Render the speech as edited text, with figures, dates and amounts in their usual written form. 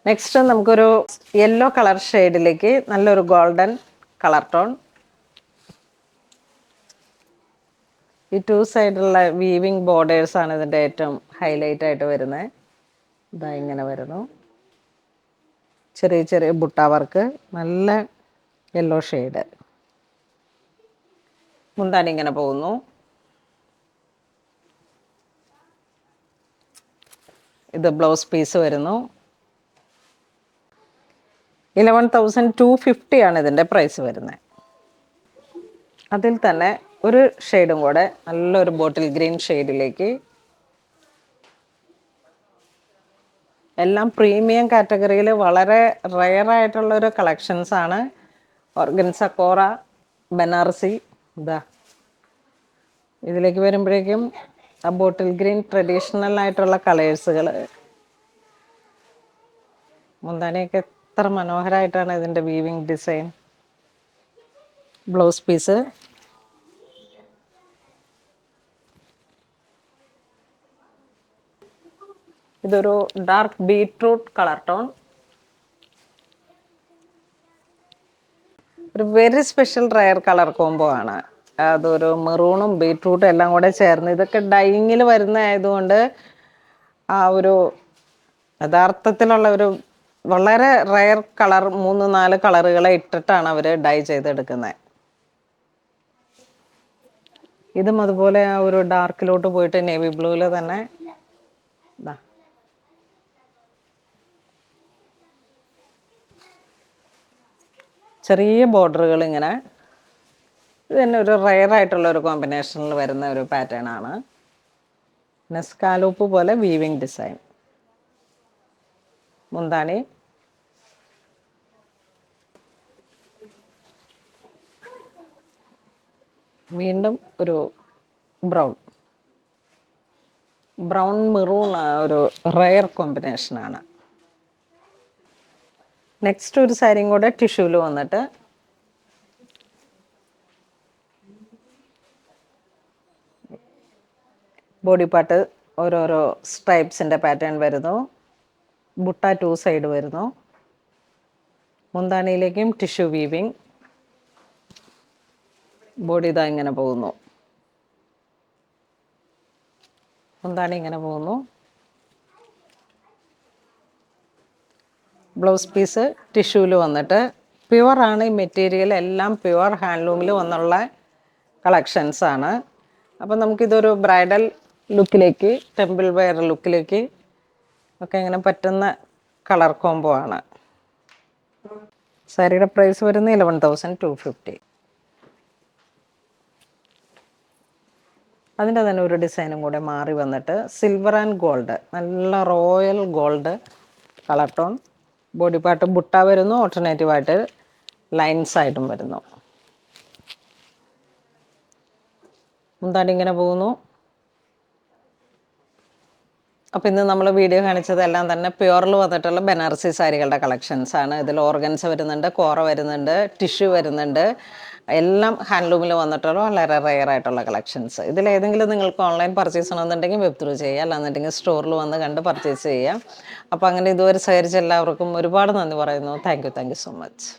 Next നമുക്കൊരു yellow colour ഷെയ്ഡിലേക്ക് നല്ലൊരു golden colour tone. ഈ 2 സൈഡിലുള്ള വീവിങ് ബോർഡേഴ്സ് ആണ് ഇതിൻ്റെ ഏറ്റവും ഹൈലൈറ്റ് ആയിട്ട് വരുന്നത്. ഇതാ ഇങ്ങനെ വരുന്നു. ചെറിയ ചെറിയ ബുട്ട വർക്ക്, നല്ല യെല്ലോ ഷെയ്ഡ്. മുന്താണി ഇങ്ങനെ പോകുന്നു. ഇത് ബ്ലൗസ് പീസ് വരുന്നു. 11,250 ആണ് ഇതിൻ്റെ പ്രൈസ് വരുന്നത്. അതിൽ തന്നെ ഒരു ഷെയ്ഡും കൂടെ നല്ലൊരു ബോട്ടിൽ ഗ്രീൻ ഷെയ്ഡിലേക്ക്. എല്ലാം പ്രീമിയം കാറ്റഗറിയിൽ വളരെ റെയർ ആയിട്ടുള്ളൊരു കളക്ഷൻസാണ്. ഓർഗൻസ കോറ, ബനാറസി. ഇതാ ഇതിലേക്ക് വരുമ്പോഴേക്കും ആ ബോട്ടിൽ ഗ്രീൻ ട്രഡീഷണൽ ആയിട്ടുള്ള കളേഴ്സുകൾ. മുന്താനിയൊക്കെ എത്ര മനോഹരമായിട്ടാണ് ഇതിൻ്റെ വീവിങ് ഡിസൈൻ. Blouse piece. ഇതൊരു ഡാർക്ക് ബീട്രൂട്ട് കളർ ടോൺ. ഒരു very special rare colour combo ആണ്. അതൊരു മെറൂണും ബീട്രൂട്ടും എല്ലാം കൂടെ ചേർന്ന്, ഇതൊക്കെ ഡൈയിങ്ങിൽ വരുന്ന ആയതുകൊണ്ട് ആ ഒരു യഥാർത്ഥത്തിലുള്ള ഒരു വളരെ റയർ കളർ 3-4 കളറുകളെ ഇട്ടിട്ടാണ് അവർ ഡൈ ചെയ്തെടുക്കുന്നത്. ഇതും അതുപോലെ ആ ഒരു ഡാർക്കിലോട്ട് പോയിട്ട് നേവി ബ്ലൂവിൽ തന്നെ ചെറിയ ബോർഡറുകൾ ഇങ്ങനെ. ഇത് തന്നെ ഒരു റയർ ആയിട്ടുള്ള ഒരു കോമ്പിനേഷനിൽ വരുന്ന ഒരു പാറ്റേൺ ആണ്. പിന്നെ സ്കാലോപ്പ് പോലെ വീവിങ് ഡിസൈൻ. മുന്താണി. വീണ്ടും ഒരു ബ്രൗൺ മെറൂൺ ഒരു റയർ കോമ്പിനേഷനാണ്. നെക്സ്റ്റ് ഒരു സാരിയും കൂടെ ടിഷ്യൂല് വന്നിട്ട് ബോഡി പാർട്ട് ഓരോരോ സ്ട്രൈപ്സിൻ്റെ പാറ്റേൺ വരുന്നു. ബുട്ട 2 സൈഡ് വരുന്നു. മുന്താണിയിലേക്കും ടിഷ്യൂ വീവിങ്. ബോഡി ഇതാ ഇങ്ങനെ പോകുന്നു. മുന്താണി ഇങ്ങനെ പോകുന്നു. ബ്ലൗസ് പീസ് ടിഷ്യൂവിൽ വന്നിട്ട് പ്യുവറാണ് ഈ മെറ്റീരിയൽ. എല്ലാം പ്യുവർ ഹാൻഡ്ലൂമിൽ വന്നുള്ള കളക്ഷൻസാണ്. അപ്പം നമുക്കിതൊരു ബ്രൈഡൽ ലുക്കിലേക്ക്, ടെമ്പിൾ വെയർ ലുക്കിലേക്ക് ഒക്കെ ഇങ്ങനെ പറ്റുന്ന കളർ കോംബോ ആണ്. സാരിയുടെ പ്രൈസ് വരുന്നത് 11,250. അതിൻ്റെ തന്നെ ഒരു ഡിസൈനും കൂടെ മാറി വന്നിട്ട് സിൽവർ ആൻഡ് ഗോൾഡ്, നല്ല royal gold colour tone. Body part butta വരുന്നു. ഓൾട്ടർനേറ്റീവായിട്ട് ലൈൻസ് ആയിട്ടും വരുന്നു. മുന്താണി ഇങ്ങനെ പോകുന്നു. അപ്പോൾ ഇന്ന് നമ്മൾ വീഡിയോ കാണിച്ചതെല്ലാം തന്നെ പ്യുവറിൽ വന്നിട്ടുള്ള ബനാറസി സാരികളുടെ കളക്ഷൻസാണ്. ഇതിൽ ഓർഗൻസ വരുന്നുണ്ട്, കോറ വരുന്നുണ്ട്, ടിഷ്യൂ വരുന്നുണ്ട്. എല്ലാം ഹാൻഡ്ലൂമിൽ വന്നിട്ടുള്ള വളരെ റെയർ ആയിട്ടുള്ള കളക്ഷൻസ്. ഇതിലേതെങ്കിലും നിങ്ങൾക്ക് ഓൺലൈൻ പർച്ചേസ് ചെയ്യണമെന്നുണ്ടെങ്കിൽ വെബ് ത്രൂ ചെയ്യുക, അല്ലാന്നുണ്ടെങ്കിൽ സ്റ്റോറിൽ വന്ന് കണ്ട് പർച്ചേസ് ചെയ്യാം. അപ്പോൾ അങ്ങനെ ഇതുവരെ സഹകരിച്ച എല്ലാവർക്കും ഒരുപാട് നന്ദി പറയുന്നു. Thank you so much.